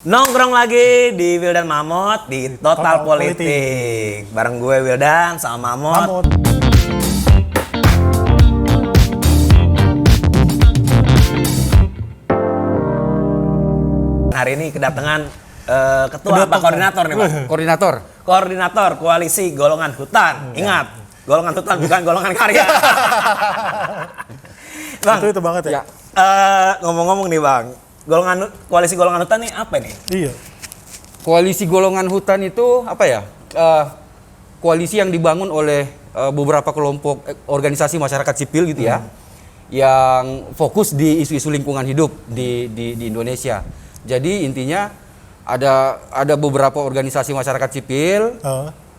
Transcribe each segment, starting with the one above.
Nongkrong lagi di Wildan Mamot di Total Politik. Bareng gue Wildan sama Mamot. Hari ini kedatangan ketua apa koordinator nih Pak? Koordinator Koalisi Golongan Hutan. Ingat, golongan hutan bukan golongan karya. Bang, itu banget ya. Ngomong-ngomong nih Bang, koalisi golongan hutan nih apa nih? Iya. Koalisi golongan hutan itu apa ya? Koalisi yang dibangun oleh beberapa kelompok organisasi masyarakat sipil gitu ya, yang fokus di isu-isu lingkungan hidup di Indonesia. Jadi intinya ada beberapa organisasi masyarakat sipil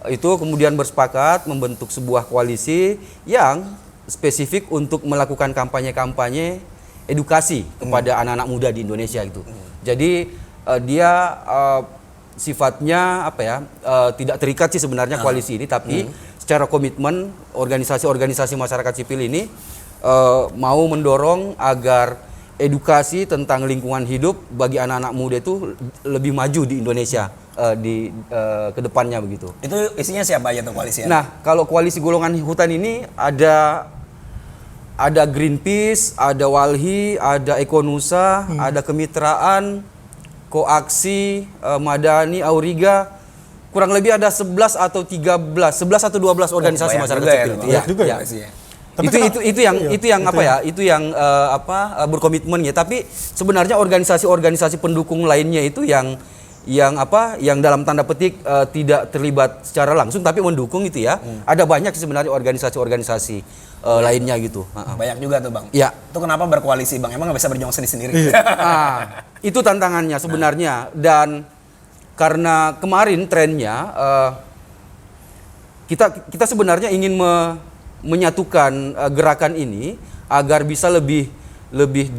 itu kemudian bersepakat membentuk sebuah koalisi yang spesifik untuk melakukan kampanye-kampanye edukasi kepada anak-anak muda di Indonesia gitu. Jadi dia sifatnya apa ya, tidak terikat sih sebenarnya koalisi ini, tapi secara komitmen organisasi-organisasi masyarakat sipil ini mau mendorong agar edukasi tentang lingkungan hidup bagi anak-anak muda itu lebih maju di Indonesia di kedepannya begitu. Itu isinya siapa aja tuh koalisi? Nah, kalau koalisi golongan hutan ini ada Greenpeace, ada Walhi, ada Ekonusa, ada Kemitraan, Koaksi, Madani, Auriga. Kurang lebih ada 11 atau 12 organisasi masyarakat sipil itu. Ya. Itu yang berkomitmen ya. Tapi sebenarnya organisasi-organisasi pendukung lainnya itu yang dalam tanda petik tidak terlibat secara langsung tapi mendukung itu ya. Ada banyak sebenarnya organisasi-organisasi lainnya gitu. Banyak juga tuh Bang. Ya. Itu kenapa berkoalisi Bang? Emang nggak bisa berjuang sendiri-sendiri? Itu tantangannya sebenarnya. Dan karena kemarin trennya kita sebenarnya ingin menyatukan gerakan ini agar bisa lebih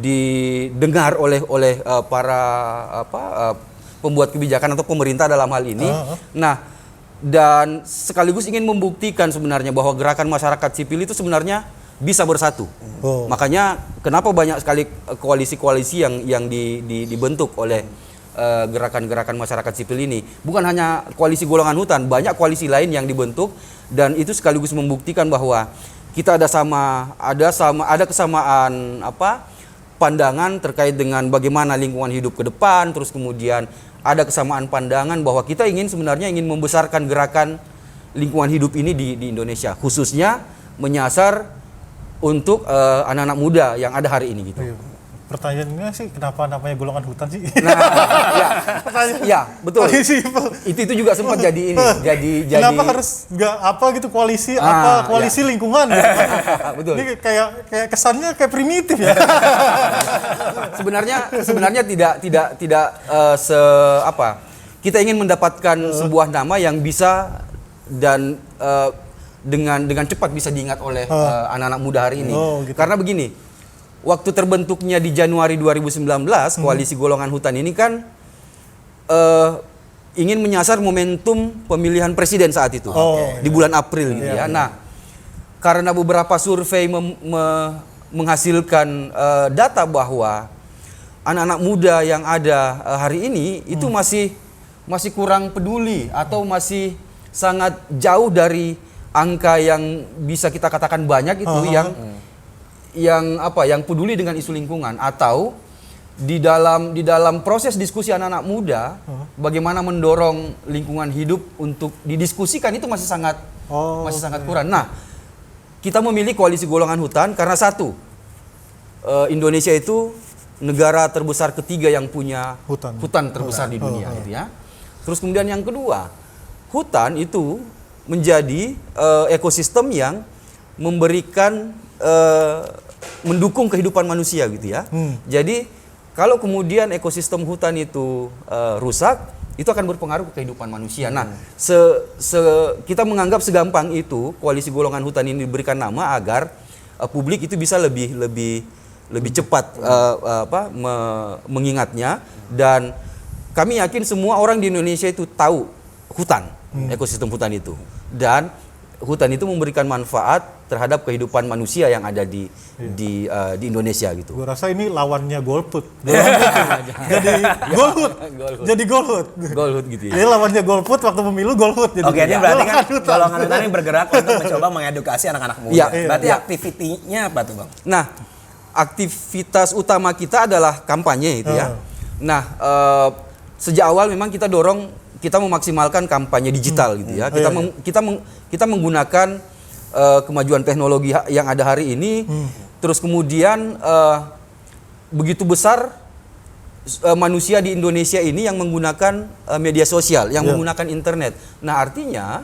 didengar oleh para pembuat kebijakan atau pemerintah dalam hal ini. Nah, dan sekaligus ingin membuktikan sebenarnya bahwa gerakan masyarakat sipil itu sebenarnya bisa bersatu. Makanya kenapa banyak sekali koalisi-koalisi yang dibentuk oleh gerakan-gerakan masyarakat sipil ini. Bukan hanya koalisi golongan hutan, banyak koalisi lain yang dibentuk, dan itu sekaligus membuktikan bahwa kita ada kesamaan pandangan terkait dengan bagaimana lingkungan hidup ke depan, terus kemudian ada kesamaan pandangan bahwa kita sebenarnya ingin membesarkan gerakan lingkungan hidup ini di Indonesia, khususnya menyasar untuk anak-anak muda yang ada hari ini gitu. Pertanyaannya sih kenapa namanya golongan hutan sih? Nah, ya, betul. Itu juga sempat jadi Kenapa harus koalisi lingkungan? Betul. Ini kayak kesannya kayak primitif ya. Sebenarnya tidak kita ingin mendapatkan sebuah nama yang bisa dan dengan cepat bisa diingat oleh anak-anak muda hari ini. Gitu. Karena begini, waktu terbentuknya di Januari 2019, koalisi golongan hutan ini kan ingin menyasar momentum pemilihan presiden saat itu, di bulan April gitu ya. Nah, karena beberapa survei menghasilkan data bahwa anak-anak muda yang ada hari ini itu masih kurang peduli atau masih sangat jauh dari angka yang bisa kita katakan banyak itu yang peduli dengan isu lingkungan, atau di dalam proses diskusi anak-anak muda bagaimana mendorong lingkungan hidup untuk didiskusikan itu masih sangat kurang. Nah, kita memilih koalisi golongan hutan karena satu, Indonesia itu negara terbesar ketiga yang punya hutan terbesar di dunia gitu ya. Terus kemudian yang kedua, hutan itu menjadi ekosistem yang memberikan mendukung kehidupan manusia gitu ya. Jadi kalau kemudian ekosistem hutan itu rusak, itu akan berpengaruh ke kehidupan manusia. Nah, kita menganggap segampang itu koalisi golongan hutan ini diberikan nama agar publik itu bisa lebih cepat mengingatnya, dan kami yakin semua orang di Indonesia itu tahu hutan, ekosistem hutan itu, dan hutan itu memberikan manfaat terhadap kehidupan manusia yang ada di Indonesia gitu. Gue rasa ini lawannya golput. Jadi golput. Jadi golput. Golput gitu ya. Ini lawannya golput waktu pemilu golput. Oke, ini berarti kan golongan hutan ini bergerak untuk mencoba mengedukasi anak-anak muda. Iya, Berarti iya. aktivitinya apa tuh, Bang? Nah, aktivitas utama kita adalah kampanye itu ya. Nah, sejak awal memang kita memaksimalkan kampanye digital gitu ya. Kita menggunakan kemajuan teknologi yang ada hari ini. Terus kemudian begitu besar manusia di Indonesia ini yang menggunakan media sosial, yang menggunakan internet. Nah, artinya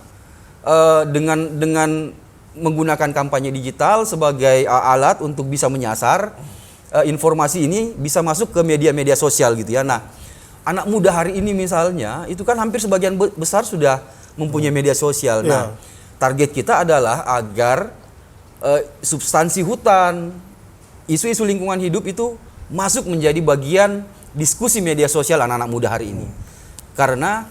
dengan menggunakan kampanye digital sebagai alat untuk bisa menyasar informasi ini bisa masuk ke media-media sosial gitu ya. Nah, anak muda hari ini misalnya itu kan hampir sebagian besar sudah mempunyai media sosial. Nah, target kita adalah agar substansi hutan, isu-isu lingkungan hidup itu masuk menjadi bagian diskusi media sosial anak-anak muda hari ini. Karena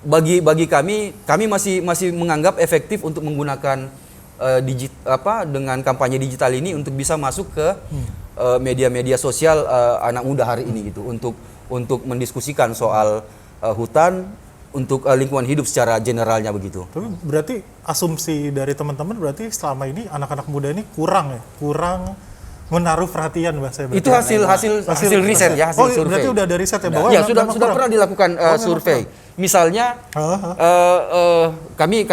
bagi kami masih menganggap efektif untuk menggunakan dengan kampanye digital ini untuk bisa masuk ke media-media sosial anak muda hari ini gitu, untuk mendiskusikan soal hutan, untuk lingkungan hidup secara generalnya begitu. Tapi berarti asumsi dari teman-teman berarti selama ini anak-anak muda ini kurang menaruh perhatian bahasa. Itu hasil riset ya, hasil survei. Berarti udah dari riset ya bahwa ya sudah pernah dilakukan survei. Misalnya kami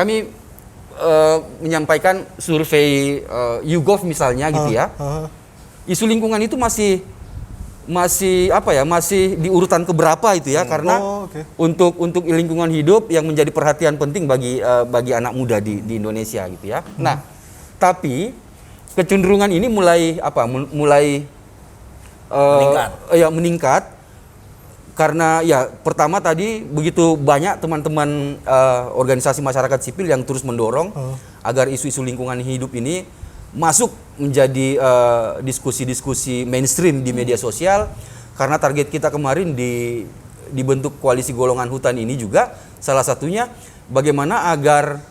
menyampaikan survei YouGov misalnya gitu ya. Isu lingkungan itu masih di urutan keberapa itu ya, karena untuk lingkungan hidup yang menjadi perhatian penting bagi anak muda di Indonesia gitu ya. Nah, tapi kecenderungan ini mulai meningkat karena ya pertama tadi begitu banyak teman-teman organisasi masyarakat sipil yang terus mendorong agar isu-isu lingkungan hidup ini masuk menjadi diskusi-diskusi mainstream di media sosial, karena target kita kemarin dibentuk koalisi golongan hutan ini juga salah satunya bagaimana agar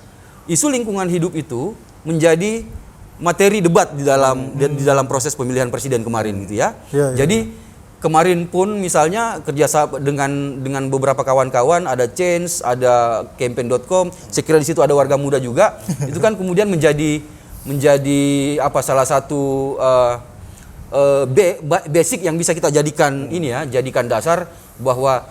isu lingkungan hidup itu menjadi materi debat di dalam proses pemilihan presiden kemarin gitu ya. Jadi kemarin pun misalnya kerjasama dengan beberapa kawan-kawan, ada Change, ada campaign.com, saya kira di situ ada warga muda juga. Itu kan kemudian menjadi salah satu basic yang bisa kita jadikan jadikan dasar bahwa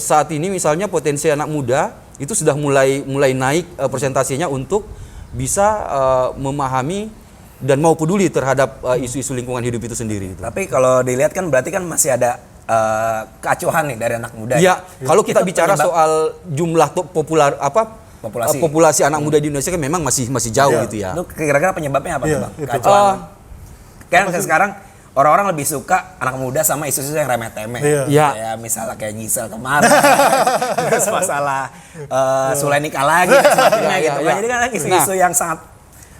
saat ini misalnya potensi anak muda itu sudah mulai naik presentasinya untuk bisa memahami dan mau peduli terhadap isu-isu lingkungan hidup itu sendiri. Tapi kalau dilihat kan berarti kan masih ada keacuhan nih dari anak muda. Ya, kalau kita bicara soal jumlah populasi anak muda di Indonesia kan memang masih jauh gitu ya. Itu kira-kira penyebabnya apa tuh, Bang? Keacuhan. Kan sekarang orang-orang lebih suka anak muda sama isu-isu yang remeh-temeh. Ya misalnya kayak Gisel kemarin. Terus masalah Sule nikah lagi dan sebagainya gitu. Jadi kan isu-isu yang sangat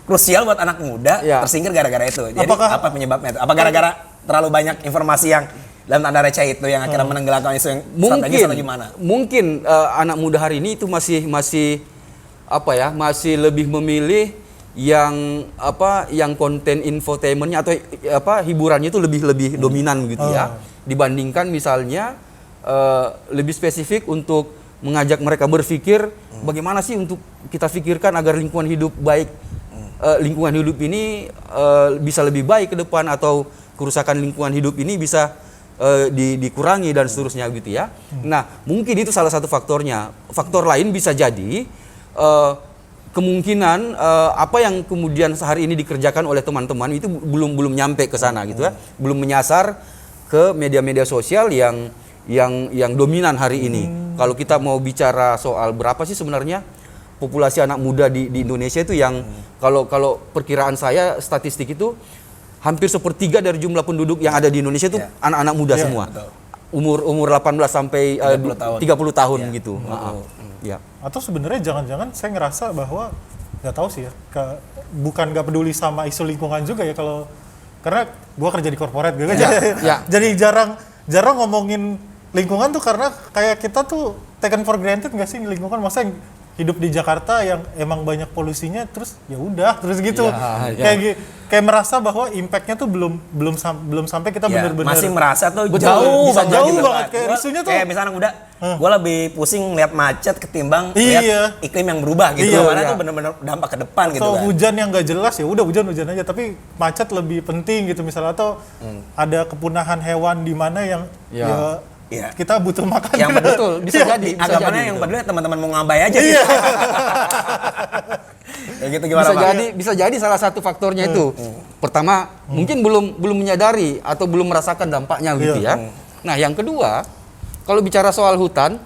krusial buat anak muda tersingkir gara-gara itu. Jadi apa penyebabnya itu? Apa gara-gara terlalu banyak informasi yang dalam tanda receh itu yang akhirnya menenggelamkan isu yang strategis atau gimana? Mungkin anak muda hari ini itu masih lebih memilih yang konten infotainmentnya atau hiburannya itu lebih dominan gitu ya, dibandingkan misalnya lebih spesifik untuk mengajak mereka berpikir bagaimana sih untuk kita pikirkan agar lingkungan hidup baik, lingkungan hidup ini bisa lebih baik ke depan, atau kerusakan lingkungan hidup ini bisa dikurangi dan seterusnya gitu ya. Nah, mungkin itu salah satu faktornya. Faktor lain bisa jadi kemungkinan apa yang kemudian sehari ini dikerjakan oleh teman-teman itu belum nyampe ke sana gitu ya, belum menyasar ke media-media sosial yang dominan hari ini. Kalau kita mau bicara soal berapa sih sebenarnya populasi anak muda di Indonesia itu yang kalau perkiraan saya statistik itu hampir 1/3 dari jumlah penduduk yang ada di Indonesia itu anak-anak muda semua. Betul. Umur 18 sampai 30 tahun gitu. Ya. Atau sebenarnya jangan-jangan saya ngerasa bahwa nggak tahu sih ya, bukan nggak peduli sama isu lingkungan juga ya, karena gua kerja di korporat gitu. Jadi jarang ngomongin lingkungan tuh karena kayak kita tuh taken for granted nggak sih lingkungan, maksudnya hidup di Jakarta yang emang banyak polusinya, terus ya udah terus gitu. Kayak merasa bahwa impact-nya tuh belum sampai kita bener-bener masih merasa tuh jauh banget gitu, banget. Kayak isunya tuh kayak misalnya udah gue lebih pusing lihat macet ketimbang lihat iklim yang berubah gitu. Karena itu bener-bener dampak ke depan gitu atau kan. hujan yang gak jelas, ya udah hujan aja, tapi macet lebih penting gitu misalnya, atau ada kepunahan hewan di mana yang kita butuh makan. Yang betul bisa jadi. Agamanya yang peduli teman-teman mau ngabai aja gitu. Ya gitu gimana, bisa jadi salah satu faktornya itu. Pertama, mungkin belum menyadari atau belum merasakan dampaknya gitu ya. Nah, yang kedua, kalau bicara soal hutan,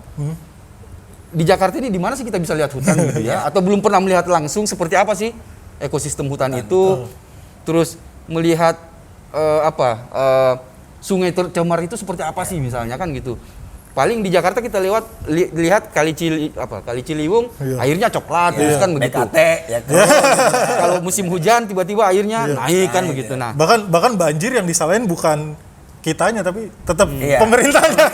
di Jakarta ini di mana sih kita bisa lihat hutan gitu ya? Atau belum pernah melihat langsung seperti apa sih ekosistem hutan itu? Terus melihat sungai tercemar itu seperti apa sih misalnya kan gitu. Paling di Jakarta kita lihat Kali Ciliwung, airnya coklat terus kan begitu. BKT ya. Kalau musim hujan tiba-tiba airnya naik kan begitu. Nah, bahkan banjir yang disalahin bukan kitanya tapi tetap pemerintahnya.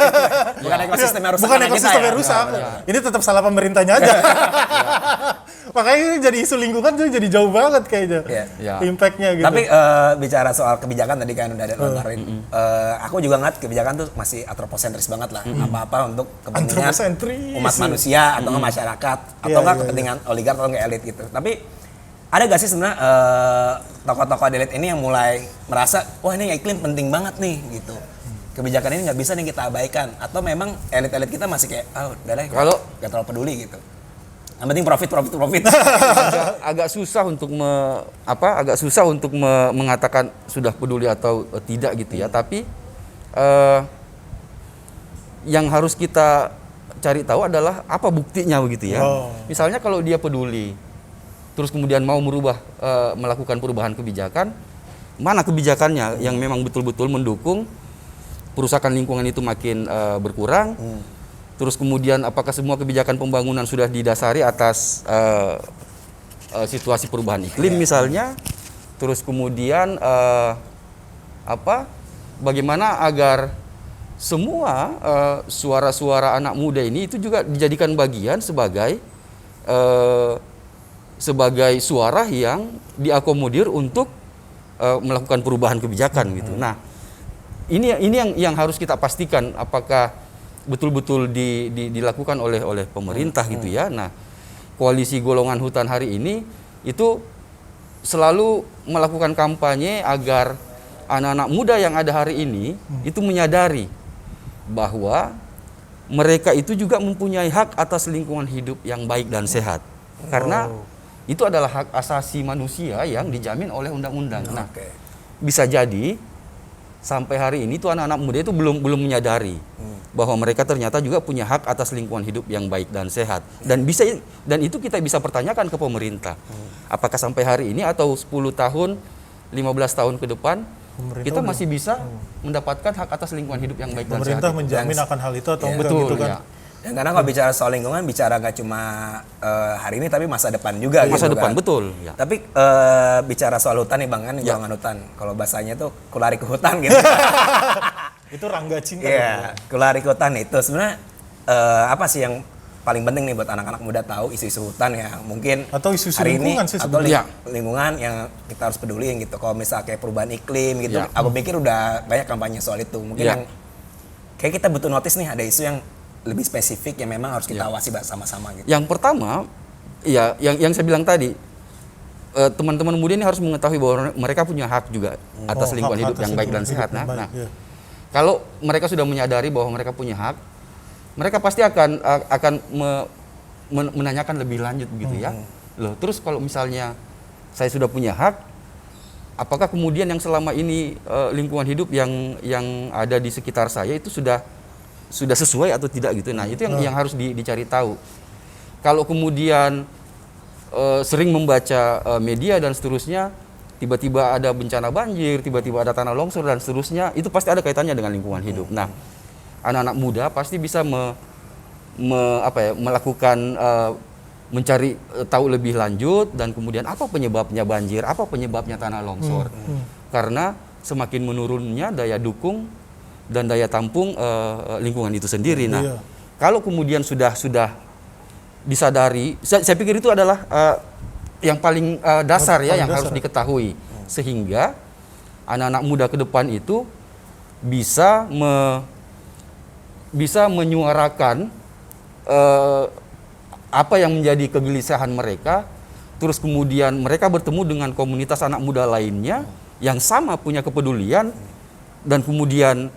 Bukan ekosistemnya rusak. Bukan ekosistemnya rusak. Ini tetap salah pemerintahnya aja. Makanya ini jadi isu lingkungan tuh jadi jauh banget kayaknya. Impact-nya gitu. Tapi bicara soal kebijakan tadi kan udah ada lontarin. Aku juga ngeliat kebijakan tuh masih antropocentris banget lah. Apa-apa untuk kepentingan umat manusia atau masyarakat atau enggak kepentingan oligark atau enggak elit gitu. Tapi ada gak sih sebenarnya tokoh-tokoh elit ini yang mulai merasa wah ini iklim penting banget nih gitu, kebijakan ini nggak bisa nih kita abaikan, atau memang elit-elit kita masih kayak udah deh nggak terlalu peduli gitu, yang penting profit. agak susah untuk mengatakan sudah peduli atau tidak gitu ya, tapi yang harus kita cari tahu adalah apa buktinya begitu ya. Misalnya kalau dia peduli terus kemudian mau melakukan perubahan kebijakan, mana kebijakannya yang memang betul-betul mendukung perusakan lingkungan itu makin berkurang. Terus kemudian apakah semua kebijakan pembangunan sudah didasari atas situasi perubahan iklim misalnya. Terus kemudian bagaimana agar semua suara-suara anak muda ini itu juga dijadikan bagian sebagai suara yang diakomodir untuk melakukan perubahan kebijakan gitu. Nah, ini yang harus kita pastikan apakah betul-betul dilakukan oleh pemerintah gitu ya. Nah, koalisi golongan hutan hari ini itu selalu melakukan kampanye agar anak-anak muda yang ada hari ini itu menyadari bahwa mereka itu juga mempunyai hak atas lingkungan hidup yang baik dan sehat. Karena itu adalah hak asasi manusia yang dijamin oleh undang-undang. Nah, bisa jadi sampai hari ini tuh anak-anak muda itu belum menyadari bahwa mereka ternyata juga punya hak atas lingkungan hidup yang baik dan sehat. Dan itu kita bisa pertanyakan ke pemerintah. Apakah sampai hari ini atau 10 tahun, 15 tahun ke depan kita masih bisa mendapatkan hak atas lingkungan hidup yang baik dan sehat. Pemerintah menjamin akan hal itu atau enggak gitu kan. Dan karena kalau bicara soal lingkungan, bicara gak cuma hari ini tapi masa depan juga. Masa gitu depan, kan. betul. Ya. Tapi bicara soal hutan nih Bang, kan golongan hutan. Kalau bahasanya tuh kulari ke hutan gitu. Itu rangga cinta. Iya, kulari ke hutan itu sebenarnya apa sih yang paling penting nih buat anak-anak muda tahu isu-isu hutan ya mungkin atau isu-isu hari lingkungan ini sih atau lingkungan yang kita harus peduliin gitu. Kalau misalnya kayak perubahan iklim gitu, aku pikir udah banyak kampanye soal itu. Mungkin yang kayak kita butuh notice nih ada isu yang lebih spesifik yang memang harus kita awasi sama-sama gitu. Yang pertama, ya yang saya bilang tadi, teman-teman muda ini harus mengetahui bahwa mereka punya hak juga atas lingkungan hidup yang baik dan sehat. Nah, kalau mereka sudah menyadari bahwa mereka punya hak, mereka pasti akan menanyakan lebih lanjut begitu ya. Loh, terus kalau misalnya saya sudah punya hak, apakah kemudian yang selama ini lingkungan hidup yang ada di sekitar saya itu sudah sesuai atau tidak gitu. Nah, itu yang harus dicari tahu. Kalau kemudian sering membaca media dan seterusnya, tiba-tiba ada bencana banjir, tiba-tiba ada tanah longsor dan seterusnya, itu pasti ada kaitannya dengan lingkungan hidup. Nah, anak-anak muda pasti bisa melakukan mencari tahu lebih lanjut dan kemudian apa penyebabnya banjir, apa penyebabnya tanah longsor. Karena semakin menurunnya daya dukung dan daya tampung lingkungan itu sendiri. Nah, kalau kemudian sudah disadari. Saya pikir itu adalah yang paling dasar ya, yang harus diketahui, sehingga anak-anak muda ke depan itu bisa menyuarakan apa yang menjadi kegelisahan mereka, terus kemudian mereka bertemu dengan komunitas anak muda lainnya yang sama punya kepedulian, dan kemudian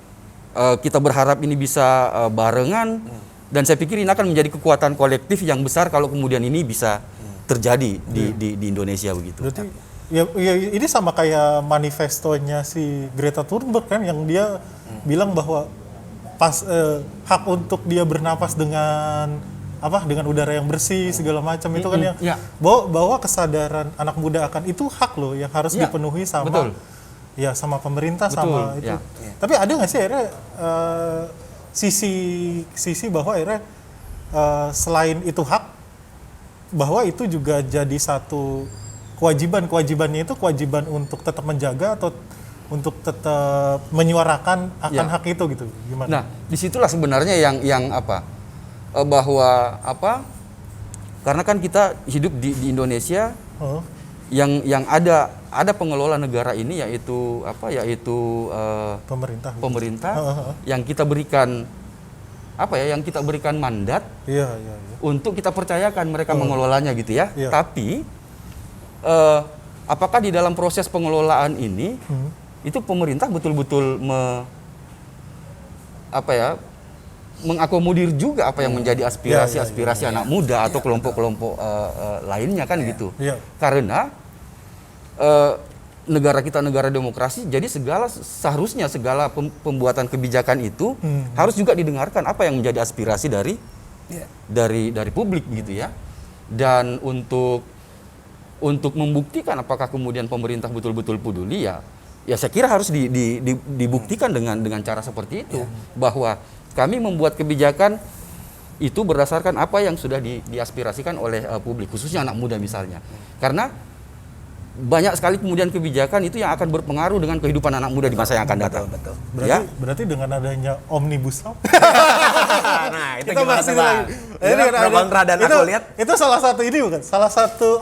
kita berharap ini bisa barengan, dan saya pikir ini akan menjadi kekuatan kolektif yang besar kalau kemudian ini bisa terjadi di Indonesia begitu. Berarti ya ini sama kayak manifestonya si Greta Thunberg kan, yang dia bilang bahwa hak untuk dia bernapas dengan udara yang bersih segala macam itu kan, yang bahwa kesadaran anak muda akan itu hak loh yang harus dipenuhi sama sama pemerintah sama itu. Tapi ada nggak sih akhirnya sisi bahwa akhirnya selain itu hak, bahwa itu juga jadi satu kewajibannya itu kewajiban untuk tetap menjaga atau untuk tetap menyuarakan akan hak itu gitu, gimana? Nah, disitulah sebenarnya yang bahwa karena kan kita hidup di Indonesia, yang ada pengelola negara ini yaitu pemerintah yang kita berikan mandat untuk kita percayakan mereka mengelolanya gitu ya. Tapi apakah di dalam proses pengelolaan ini itu pemerintah betul-betul mengakomodir juga apa yang menjadi aspirasi anak muda atau kelompok-kelompok lainnya kan gitu. Karena negara kita negara demokrasi, jadi seharusnya segala pembuatan kebijakan itu harus juga didengarkan apa yang menjadi aspirasi dari publik gitu ya. Dan untuk membuktikan apakah kemudian pemerintah betul-betul peduli, ya saya kira harus dibuktikan dengan cara seperti itu, bahwa kami membuat kebijakan itu berdasarkan apa yang sudah diaspirasikan oleh publik, khususnya anak muda misalnya. Karena banyak sekali kemudian kebijakan itu yang akan berpengaruh dengan kehidupan anak muda di masa yang akan datang. Betul. Berarti dengan adanya Omnibus Law. Nah, itu gimana sih, Bang? Ini pro kontra, dan aku lihat itu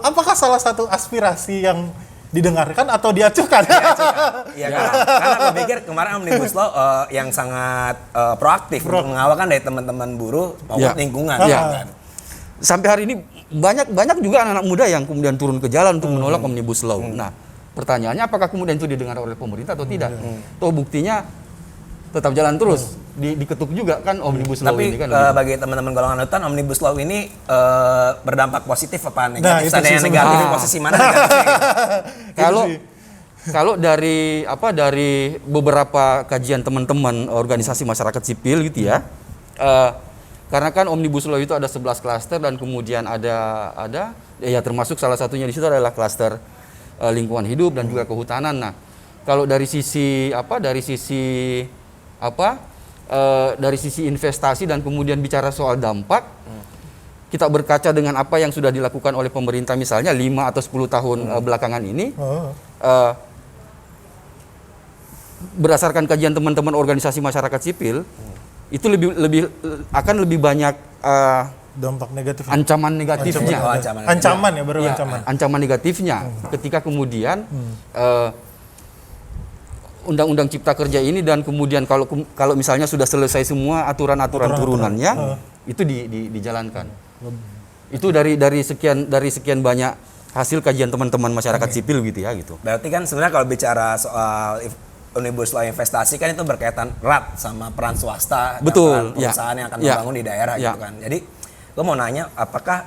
apakah salah satu aspirasi yang didengarkan atau diacuhkan? Iya, karena aku pikir kemarin Omnibus Law yang sangat proaktif untuk mengawalkan dari teman-teman buruh maupun lingkungan. Kan? Sampai hari ini banyak juga anak-anak muda yang kemudian turun ke jalan untuk menolak Omnibus Law. Nah, pertanyaannya apakah kemudian itu didengar oleh pemerintah atau tidak? Toh buktinya tetap jalan terus, diketuk juga kan Omnibus Law ini kan. Tapi bagi teman-teman golongan hutan, Omnibus Law ini berdampak positif apa negatif? Ada yang negatif, posisi mana negatifnya? Kalau dari beberapa kajian teman-teman organisasi masyarakat sipil gitu ya, karena kan Omnibus Law itu ada 11 klaster, dan kemudian ada termasuk salah satunya di situ adalah klaster lingkungan hidup dan juga kehutanan. Nah, kalau dari sisi investasi dan kemudian bicara soal dampak, kita berkaca dengan apa yang sudah dilakukan oleh pemerintah misalnya 5 atau 10 tahun belakangan ini, berdasarkan kajian teman-teman organisasi masyarakat sipil, itu akan lebih banyak dampak negatif, ancaman negatifnya. Ancaman negatifnya ketika kemudian Undang-Undang Cipta Kerja ini, dan kemudian kalau misalnya sudah selesai semua aturan-aturan turunannya itu dijalankan. Itu dari sekian banyak hasil kajian teman-teman masyarakat sipil gitu ya gitu. Berarti kan sebenarnya kalau bicara soal Omnibus Law investasi kan itu berkaitan erat sama peran swasta, betul, perusahaan yang akan membangun di daerah gitu kan. Jadi gue mau nanya, apakah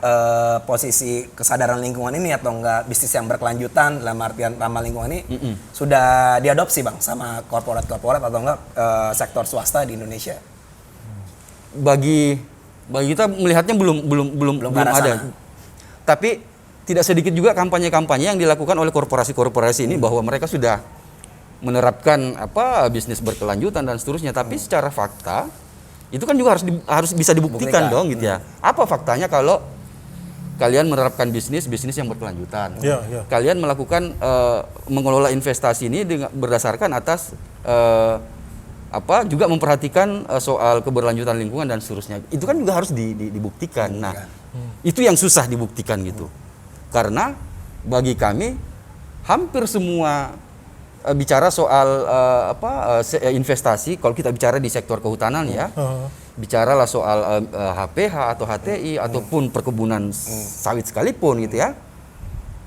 posisi kesadaran lingkungan ini atau enggak bisnis yang berkelanjutan dalam artian ramah lingkungan ini sudah diadopsi, Bang, sama korporat atau enggak sektor swasta di Indonesia? Bagi kita melihatnya belum ada. Tapi tidak sedikit juga kampanye-kampanye yang dilakukan oleh korporasi-korporasi ini bahwa mereka sudah menerapkan bisnis berkelanjutan dan seterusnya, tapi secara fakta itu kan juga harus bisa dibuktikan dong gitu ya. Apa faktanya kalau kalian menerapkan bisnis yang berkelanjutan? Kalian melakukan mengelola investasi ini berdasarkan atas juga memperhatikan soal keberlanjutan lingkungan dan seterusnya. Itu kan juga harus dibuktikan. Nah, Itu yang susah dibuktikan gitu. Karena bagi kami hampir semua bicara soal investasi, kalau kita bicara di sektor kehutanan ya, bicaralah soal HPH atau HTI ataupun perkebunan sawit sekalipun gitu ya,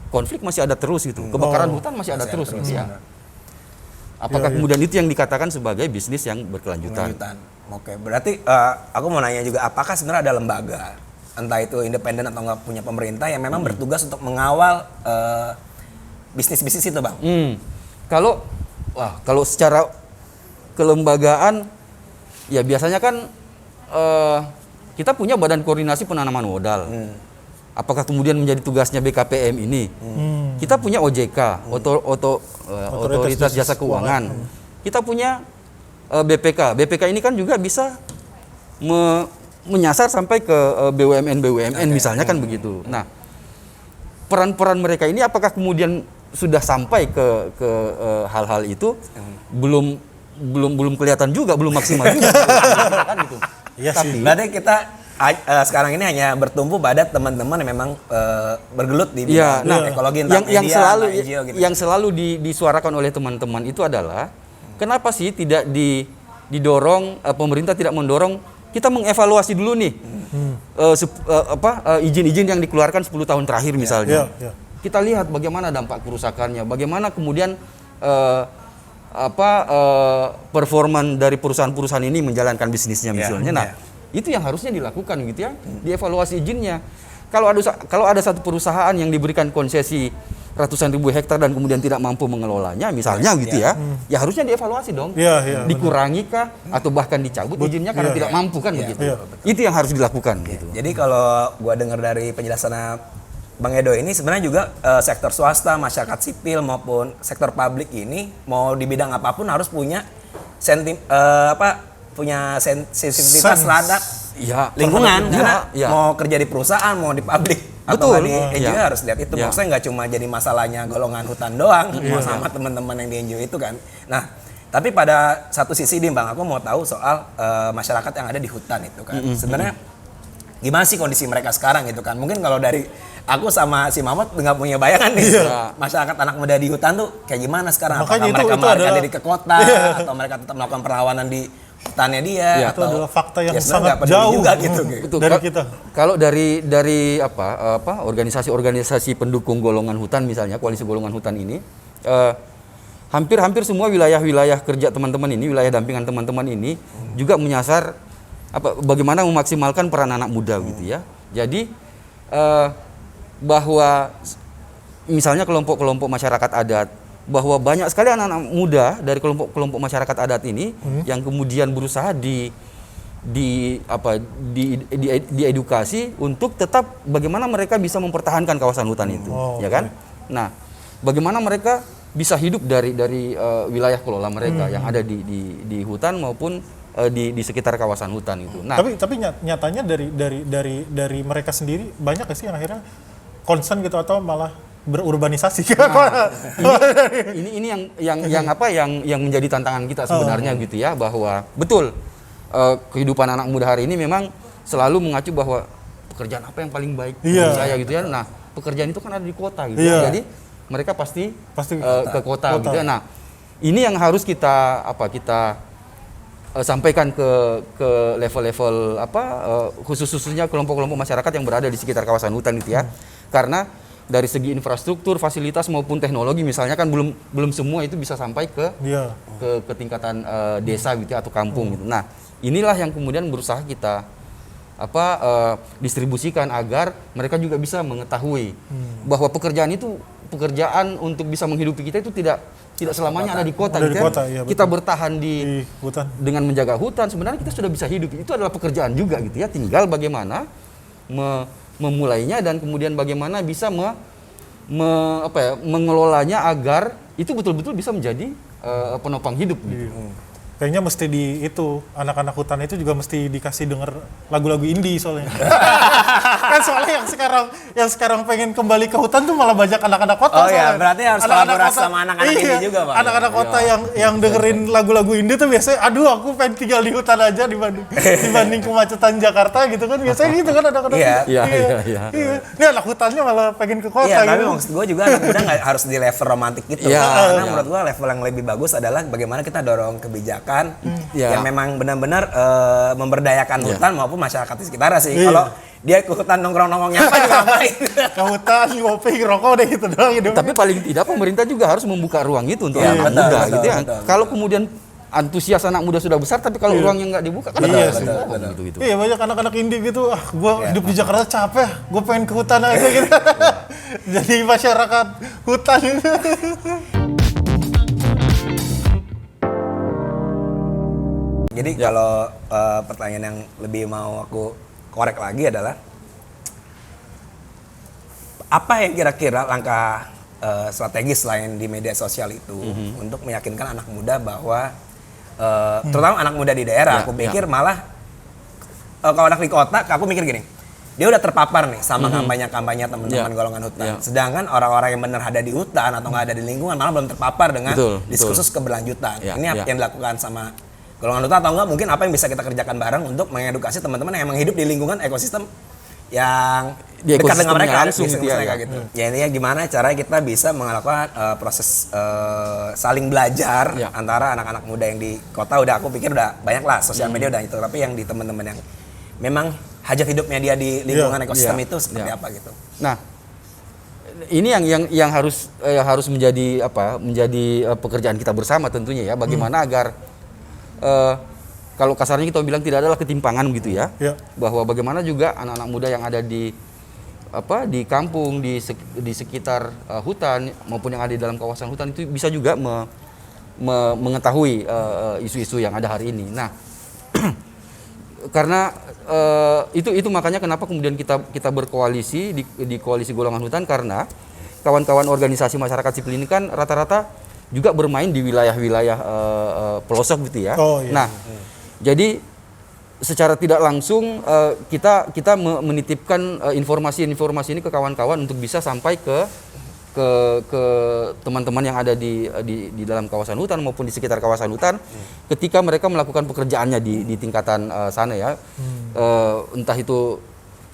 konflik masih ada terus gitu, kebakaran hutan masih ada terus gitu ya. Apakah kemudian itu yang dikatakan sebagai bisnis yang berkelanjutan? Oke, berarti aku mau nanya juga, apakah sebenarnya ada lembaga, entah itu independen atau nggak punya pemerintah yang memang bertugas untuk mengawal bisnis-bisnis itu, Bang? Kalau secara kelembagaan, ya biasanya kan kita punya Badan Koordinasi Penanaman Modal. Apakah kemudian menjadi tugasnya BKPM ini? Kita punya OJK, Otoritas Jasa Keuangan. Kita punya BPK. BPK ini kan juga bisa menyasar sampai ke BUMN misalnya kan begitu. Nah, peran-peran mereka ini apakah kemudian sudah sampai ke hal-hal itu? Belum kelihatan juga, belum maksimal juga. Kan gitu. Iya sih. Berarti kita sekarang ini hanya bertumpu pada teman-teman yang memang bergelut di bidang ekologi, yang selalu disuarakan oleh teman-teman itu adalah kenapa sih tidak didorong, pemerintah tidak mendorong kita mengevaluasi dulu nih izin-izin yang dikeluarkan 10 tahun terakhir misalnya. Kita lihat bagaimana dampak kerusakannya, bagaimana kemudian performan dari perusahaan-perusahaan ini menjalankan bisnisnya misalnya. Nah, itu yang harusnya dilakukan gitu ya, dievaluasi izinnya. Kalau ada satu perusahaan yang diberikan konsesi ratusan ribu hektar dan kemudian tidak mampu mengelolanya misalnya gitu ya harusnya dievaluasi dong. Dikurangi kah atau bahkan dicabut izinnya karena tidak mampu kan begitu. Itu yang harus dilakukan gitu. Jadi kalau gua dengar dari penjelasan Bang Edo ini sebenarnya juga sektor swasta, masyarakat sipil maupun sektor publik ini mau di bidang apapun harus punya sensitivitas terhadap lingkungan karena mau kerja di perusahaan, mau di publik atau di NGO harus lihat itu. Maksudnya nggak cuma jadi masalahnya golongan hutan doang, mau sama teman-teman yang di NGO itu kan. Nah, tapi pada satu sisi nih Bang, aku mau tahu soal masyarakat yang ada di hutan itu kan. Sebenarnya gimana sih kondisi mereka sekarang gitu kan? Mungkin kalau dari aku sama si Mahmud nggak punya bayangan nih masyarakat anak muda di hutan tuh kayak gimana sekarang? Apakah mereka melarikan diri ke kota atau mereka tetap melakukan perlawanan di hutannya dia? Itu adalah fakta yang sangat jauh juga gitu dari kita. Kalau dari organisasi-organisasi pendukung golongan hutan misalnya, koalisi golongan hutan ini, hampir semua wilayah-wilayah kerja teman-teman ini, wilayah dampingan teman-teman ini juga menyasar bagaimana memaksimalkan peran anak muda gitu ya. Jadi bahwa misalnya kelompok-kelompok masyarakat adat, bahwa banyak sekali anak-anak muda dari kelompok-kelompok masyarakat adat ini yang kemudian berusaha diedukasi untuk tetap bagaimana mereka bisa mempertahankan kawasan hutan itu, ya kan? Nah, bagaimana mereka bisa hidup dari wilayah kelola mereka yang ada di hutan maupun di sekitar kawasan hutan itu. Nah, tapi nyatanya dari mereka sendiri banyak nggak sih yang akhirnya concern gitu atau malah berurbanisasi? Ini yang menjadi tantangan kita sebenarnya gitu ya, bahwa betul kehidupan anak muda hari ini memang selalu mengacu bahwa pekerjaan apa yang paling baik bagi saya gitu ya. Nah, pekerjaan itu kan ada di kota gitu. Jadi mereka pasti ke kota gitu ya. Nah, ini yang harus kita sampaikan ke level-level khususnya kelompok-kelompok masyarakat yang berada di sekitar kawasan hutan itu ya. Karena dari segi infrastruktur, fasilitas maupun teknologi misalnya kan belum semua itu bisa sampai ke tingkatan desa gitu ya, atau kampung gitu. Nah, inilah yang kemudian berusaha kita distribusikan agar mereka juga bisa mengetahui bahwa pekerjaan untuk bisa menghidupi kita itu tidak selamanya ada di kota gitu ya. Kita bertahan di hutan dengan menjaga hutan, sebenarnya kita sudah bisa hidup. Itu adalah pekerjaan juga gitu ya. Tinggal bagaimana memulainya dan kemudian bagaimana bisa mengelolanya agar itu betul-betul bisa menjadi penopang hidup gitu. kayaknya mesti anak-anak hutan itu juga mesti dikasih denger lagu-lagu indie soalnya. Kan soalnya yang sekarang pengen kembali ke hutan tuh malah banyak anak-anak kota. Oh iya, berarti harus kolaborasi sama anak-anak indie juga, Pak. Anak-anak kota yang dengerin lagu-lagu indie tuh biasanya, aduh aku pengen tinggal di hutan aja dibanding kemacetan Jakarta gitu kan. Biasanya gitu kan anak-anak. Iya. Ini anak hutannya malah pengen ke kota gitu. Tapi gitu. maksud gue juga anak muda nggak harus di level romantik gitu. Karena menurut gue level yang lebih bagus adalah bagaimana kita dorong kebijakan yang memang benar-benar memberdayakan hutan maupun masyarakat di sekitar sih. Kalau dia ke hutan nongkrong-nongkrong nyapa juga ngapain? Ke hutan, ngopi, ngerokok udah gitu doang hidup. Tapi paling tidak pemerintah juga harus membuka ruang itu untuk anak muda gitu ya. Kalau kemudian antusias anak muda sudah besar, tapi kalau ruangnya nggak dibuka kan gitu. Iya, banyak anak-anak indie gitu, gua hidup di Jakarta capek, gua pengen ke hutan aja gitu. Jadi masyarakat hutan. Jadi kalau pertanyaan yang lebih mau aku korek lagi adalah apa yang kira-kira langkah strategis selain di media sosial itu untuk meyakinkan anak muda bahwa terutama anak muda di daerah, aku pikir malah kalau anak di kota, aku mikir gini, dia udah terpapar nih sama kampanye-kampanye teman-teman golongan hutan. Sedangkan orang-orang yang benar ada di hutan atau nggak ada di lingkungan malah belum terpapar dengan diskursus keberlanjutan. Ini apa yang dilakukan sama golongan hutan atau enggak mungkin apa yang bisa kita kerjakan bareng untuk mengedukasi teman-teman yang emang hidup di lingkungan ekosistem yang dekat dengan mereka langsung gitu ya. Gitu. Ya intinya gimana cara kita bisa melakukan proses saling belajar antara anak-anak muda yang di kota udah aku pikir udah banyak lah sosial media udah itu, tapi yang di teman-teman yang memang hajat hidupnya dia di lingkungan ekosistem itu seperti apa gitu. Nah, ini yang harus menjadi pekerjaan kita bersama tentunya ya, bagaimana agar kalau kasarnya kita bilang tidak adalah ketimpangan gitu ya, bahwa bagaimana juga anak-anak muda yang ada di kampung, di sekitar hutan maupun yang ada di dalam kawasan hutan itu bisa juga mengetahui isu-isu yang ada hari ini. Nah, karena itu makanya kenapa kemudian kita berkoalisi di koalisi golongan hutan, karena kawan-kawan organisasi masyarakat sipil ini kan rata-rata juga bermain di wilayah-wilayah pelosok gitu ya. Nah, jadi secara tidak langsung kita menitipkan informasi-informasi ini ke kawan-kawan untuk bisa sampai ke teman-teman yang ada di dalam kawasan hutan maupun di sekitar kawasan hutan ketika mereka melakukan pekerjaannya di tingkatan sana ya. Entah itu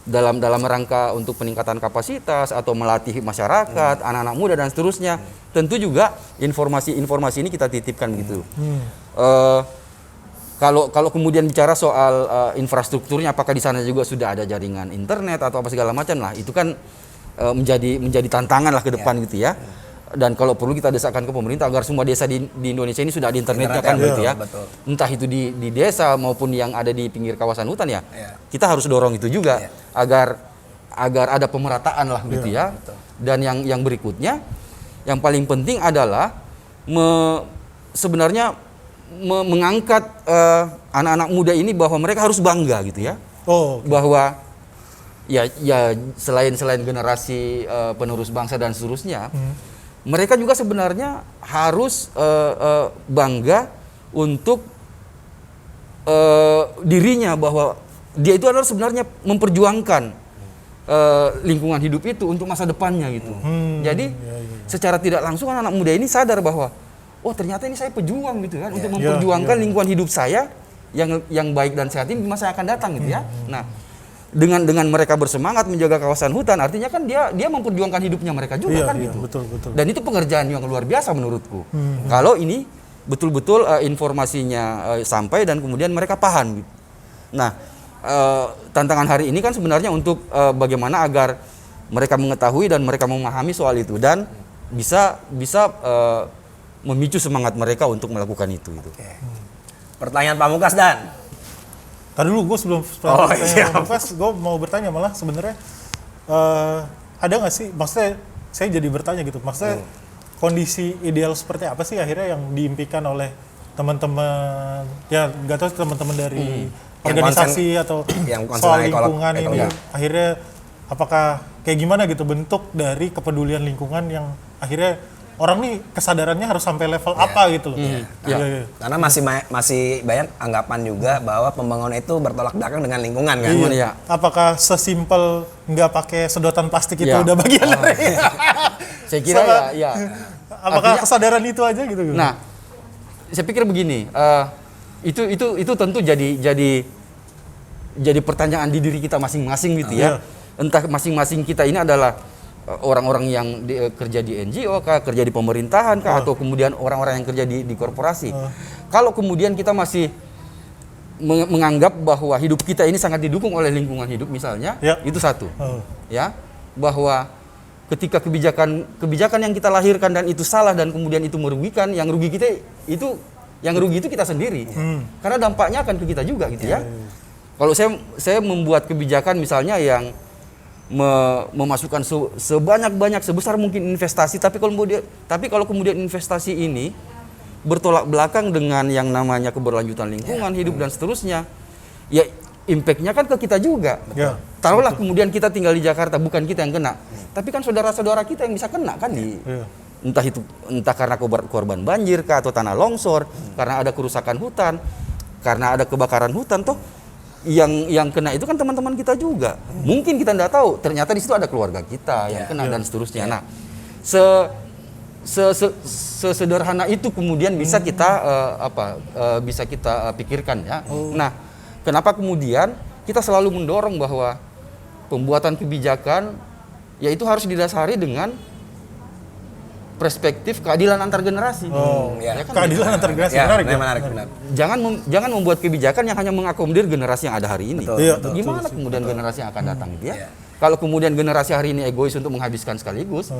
dalam rangka untuk peningkatan kapasitas atau melatih masyarakat, anak-anak muda dan seterusnya. Tentu juga informasi ini kita titipkan gitu. Kalau kemudian bicara soal infrastrukturnya, apakah di sana juga sudah ada jaringan internet atau apa segala macam lah, itu kan menjadi tantangan lah ke depan gitu ya. Dan kalau perlu kita desakkan ke pemerintah agar semua desa di Indonesia ini sudah ada internetnya kan gitu ya. Betul. Entah itu di desa maupun yang ada di pinggir kawasan hutan ya. Kita harus dorong itu juga agar ada pemerataan lah gitu ya. Betul. Dan yang berikutnya yang paling penting adalah sebenarnya mengangkat anak-anak muda ini bahwa mereka harus bangga gitu ya. Bahwa ya selain generasi penerus bangsa dan seterusnya, mereka juga sebenarnya harus bangga untuk dirinya bahwa dia itu adalah sebenarnya memperjuangkan lingkungan hidup itu untuk masa depannya gitu. Jadi secara tidak langsung anak muda ini sadar bahwa ternyata ini saya pejuang gitu kan untuk memperjuangkan lingkungan hidup saya yang baik dan sehat ini di masa yang akan datang gitu ya. Nah, dengan mereka bersemangat menjaga kawasan hutan, artinya kan dia memperjuangkan hidupnya mereka juga kan gitu. Betul. Dan itu pekerjaan yang luar biasa menurutku. Kalau ini betul-betul informasinya sampai dan kemudian mereka paham gitu. Nah, tantangan hari ini kan sebenarnya untuk bagaimana agar mereka mengetahui dan mereka memahami soal itu dan bisa memicu semangat mereka untuk melakukan itu gitu. Pertanyaan Pamungkas Dan. Tadi dulu gue sebelum Pamungkas, gue mau bertanya malah sebenarnya ada nggak sih, maksudnya saya jadi bertanya gitu, maksudnya kondisi ideal seperti apa sih akhirnya yang diimpikan oleh teman-teman, ya nggak tahu teman-teman dari organisasi atau soal lingkungan ini, akhirnya apakah kayak gimana gitu bentuk dari kepedulian lingkungan yang akhirnya orang nih kesadarannya harus sampai level apa gitu loh. Karena masih banyak anggapan juga bahwa pembangunan itu bertolak belakang dengan lingkungan kan. Iya. Apakah sesimpel nggak pakai sedotan plastik itu udah bagian dari? Saya kira ya. Apakah kesadaran itu aja gitu? Nah, saya pikir begini, itu tentu jadi pertanyaan di diri kita masing-masing gitu ya. Entah masing-masing kita ini adalah orang-orang yang kerja di NGO kah, kerja di pemerintahan kah, atau kemudian orang-orang yang kerja di korporasi. Kalau kemudian kita masih menganggap bahwa hidup kita ini sangat didukung oleh lingkungan hidup misalnya, itu satu. Ya, bahwa ketika kebijakan yang kita lahirkan dan itu salah dan kemudian itu merugikan, yang rugi itu kita sendiri. Karena dampaknya akan ke kita juga gitu ya. Kalau saya membuat kebijakan misalnya yang memasukkan sebanyak-banyak sebesar mungkin investasi, tapi kalau kemudian investasi ini bertolak belakang dengan yang namanya keberlanjutan lingkungan hidup dan seterusnya, ya impact-nya kan ke kita juga. Taruhlah kemudian kita tinggal di Jakarta, bukan kita yang kena, tapi kan saudara-saudara kita yang bisa kena kan entah karena korban banjir kah, atau tanah longsor, karena ada kerusakan hutan, karena ada kebakaran hutan, toh yang kena itu kan teman-teman kita juga. Mungkin kita tidak tahu, ternyata di situ ada keluarga kita yang kena dan seterusnya. Nah, sesederhana itu kemudian bisa kita bisa kita pikirkan ya. Nah, kenapa kemudian kita selalu mendorong bahwa pembuatan kebijakan yaitu harus didasari dengan perspektif keadilan antar generasi. Ya kan? Keadilan antar generasi menarik. Jangan membuat kebijakan yang hanya mengakomodir generasi yang ada hari ini. Betul. Gimana kemudian generasi yang akan datang gitu ya? Kalau kemudian generasi hari ini egois untuk menghabiskan sekaligus,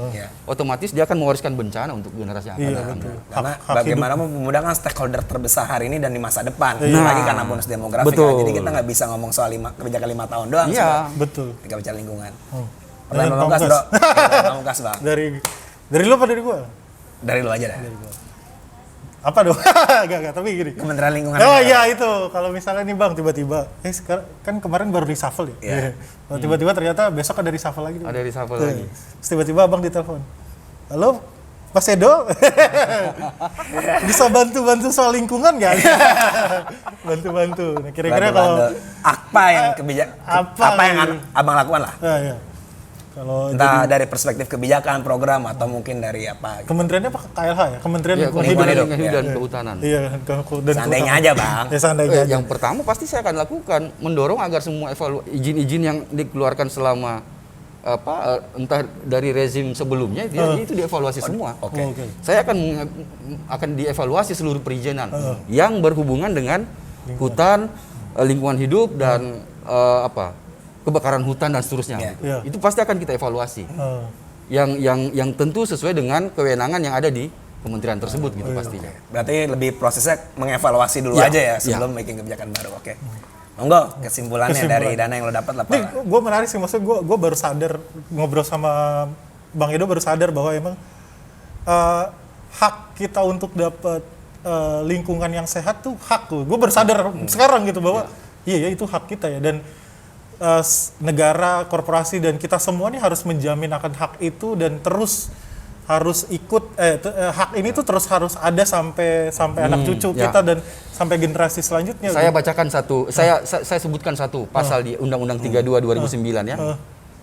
otomatis dia akan mewariskan bencana untuk generasi yang akan datang. Karena bagaimanapun pemuda kan stakeholder terbesar hari ini dan di masa depan. Lagi karena bonus demografi kan. Jadi kita nggak bisa ngomong soal kebijakan 5 tahun doang. Betul. Ketika bicara lingkungan. Pertanyaan Pamungkas, Bro. Pamungkas, Bang. Dari lu apa dari gua? Dari lu aja dah. Apa dong? Enggak, tapi gini. Kementerian Lingkungan. Oh iya itu, kalau misalnya nih Bang tiba-tiba, sekarang kan kemarin baru reshuffle ya. Tiba-tiba ternyata besok ada reshuffle lagi. Ada reshuffle lagi. Terus tiba-tiba Abang ditelepon. Halo, Mas Edo, bisa bantu-bantu soal lingkungan nggak? Bantu-bantu. Nah, kira-kira kalau apa yang Abang lakukan lah? Iya. Kalau entah dari perspektif kebijakan, program, atau mungkin dari apa? Kementeriannya apa? KLH ya? Kementerian Lingkungan Hidup dan Kehutanan. Iya, dan seandainya aja Bang. Seandainya aja. Yang pertama pasti saya akan lakukan mendorong agar semua izin-izin yang dikeluarkan selama entah dari rezim sebelumnya itu dievaluasi semua. Saya akan dievaluasi seluruh perizinan yang berhubungan dengan hutan, lingkungan hidup dan kebakaran hutan dan seterusnya. Itu pasti akan kita evaluasi. Yang tentu sesuai dengan kewenangan yang ada di kementerian tersebut gitu pastinya. Berarti lebih prosesnya mengevaluasi dulu aja ya sebelum bikin kebijakan baru. Oke. Monggo kesimpulannya dari dana yang lo dapat lah Pak. Nih, gue menarik sih, maksudnya gue baru sadar ngobrol sama Bang Edo, baru sadar bahwa emang hak kita untuk dapat lingkungan yang sehat tuh hak tuh. Gue baru sadar sekarang gitu bahwa iya itu hak kita ya, dan negara, korporasi dan kita semua nih harus menjamin akan hak itu dan terus harus ikut hak ini tuh terus harus ada sampai anak cucu kita dan sampai generasi selanjutnya. Saya bacakan saya sebutkan satu pasal di Undang-Undang 32 2009 ya.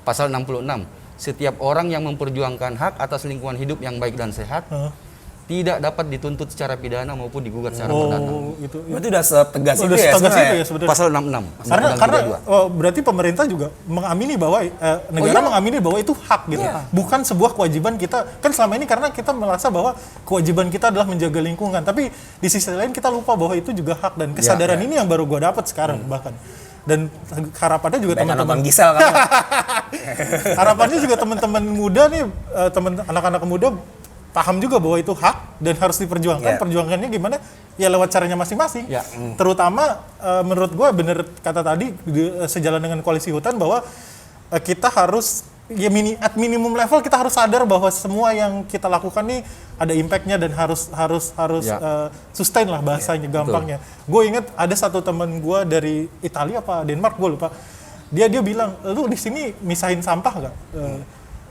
Pasal 66. Setiap orang yang memperjuangkan hak atas lingkungan hidup yang baik dan sehat tidak dapat dituntut secara pidana maupun digugat secara perdata. Itu udah setegas itu ya sebenarnya. Pasal 66. Karena berarti pemerintah juga mengamini bahwa negara mengamini bahwa itu hak gitu. Bukan sebuah kewajiban kita. Kan selama ini karena kita merasa bahwa kewajiban kita adalah menjaga lingkungan, tapi di sisi lain kita lupa bahwa itu juga hak, dan kesadaran ini yang baru gue dapat sekarang bahkan. Dan harapannya juga teman-teman Gisel kan. Harapannya juga teman-teman muda nih, anak-anak muda paham juga bahwa itu hak dan harus diperjuangkan. Perjuangannya gimana? Ya lewat caranya masing-masing. Terutama menurut gue bener kata tadi sejalan dengan koalisi hutan bahwa kita harus at minimum level kita harus sadar bahwa semua yang kita lakukan nih ada impact-nya dan harus sustain lah bahasanya gampangnya. Gue inget ada satu teman gue dari Italia apa Denmark gue lupa. Dia bilang, lu di sini misahin sampah nggak?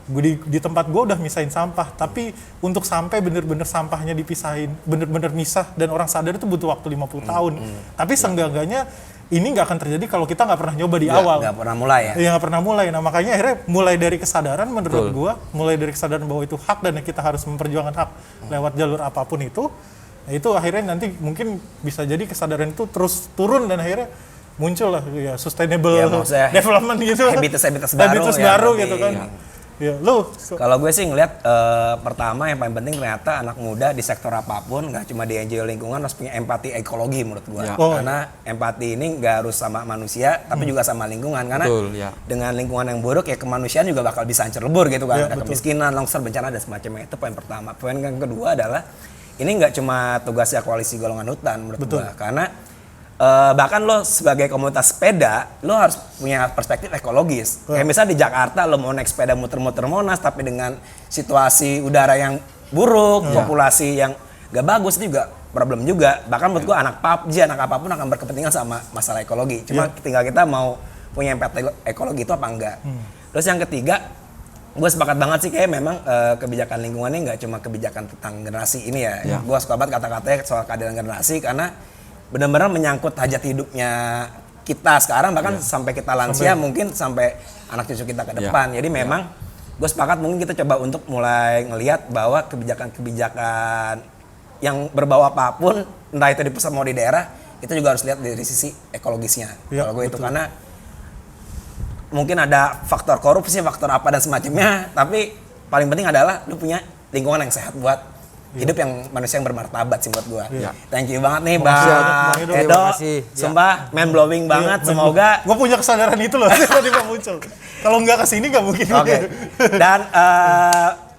di tempat gue udah misahin sampah, tapi untuk sampai bener-bener sampahnya dipisahin, bener-bener misah dan orang sadar itu butuh waktu 50 tahun. Tapi seenggak-enggaknya ini nggak akan terjadi kalau kita nggak pernah nyoba di awal. Nggak pernah mulai ya? Iya, nggak pernah mulai. Nah makanya akhirnya mulai dari kesadaran menurut gue, mulai dari kesadaran bahwa itu hak dan kita harus memperjuangkan hak lewat jalur apapun itu. Nah, itu akhirnya nanti mungkin bisa jadi kesadaran itu terus turun dan akhirnya muncul lah ya sustainable development gitu. Habitus baru gitu kan. Ya, kalau gue sih ngeliat pertama yang paling penting ternyata anak muda di sektor apapun nggak cuma di NGO lingkungan harus punya empati ekologi menurut gue. Karena empati ini nggak harus sama manusia tapi juga sama lingkungan karena dengan lingkungan yang buruk ya kemanusiaan juga bakal bisa hancur lebur gitu kan. Ada kemiskinan, longsor, bencana dan semacamnya. Itu poin pertama. Poin yang kedua adalah ini nggak cuma tugasnya koalisi golongan hutan menurut gue karena bahkan lo sebagai komunitas sepeda lo harus punya perspektif ekologis. Kayak misalnya di Jakarta lo mau naik sepeda muter-muter Monas tapi dengan situasi udara yang buruk, populasi yang gak bagus itu juga problem juga. Bahkan menurut gua anak PUBG, anak apapun akan berkepentingan sama masalah ekologi. Cuma tinggal kita mau punya empati ekologi itu apa enggak. Terus yang ketiga, gue sepakat banget sih kayak memang kebijakan lingkungan ini nggak cuma kebijakan tentang generasi ini ya. Gue suka banget kata-katanya soal keadilan generasi karena benar-benar menyangkut hajat hidupnya kita sekarang bahkan sampai kita lansia mungkin sampai anak cucu kita ke depan. Jadi memang gue sepakat mungkin kita coba untuk mulai ngelihat bahwa kebijakan-kebijakan yang berbau apapun entah itu di pusat mau di daerah itu juga harus lihat dari sisi ekologisnya. Kalau gue itu karena mungkin ada faktor korupsi, faktor apa dan semacamnya, tapi paling penting adalah lu punya lingkungan yang sehat buat hidup yang manusia yang bermartabat sih buat gua. Thank you banget nih Bang Edo. Sumpah mind blowing banget. Semoga gua punya kesadaran itu loh tiba-tiba muncul. Kalau nggak kesini nggak mungkin. Dan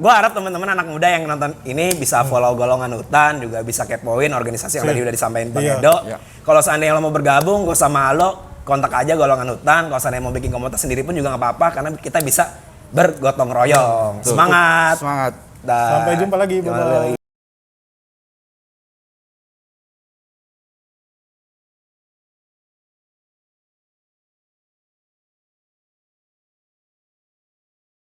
gua harap teman-teman anak muda yang nonton ini bisa follow golongan hutan, juga bisa kepoin organisasi yang tadi udah disampaikan Bang Edo. Kalau seandainya lo mau bergabung, gua sama lo kontak aja golongan hutan. Kalau seandainya mau bikin komunitas sendiri pun juga nggak apa-apa karena kita bisa bergotong royong. Semangat. Sampai jumpa lagi. Bye-bye.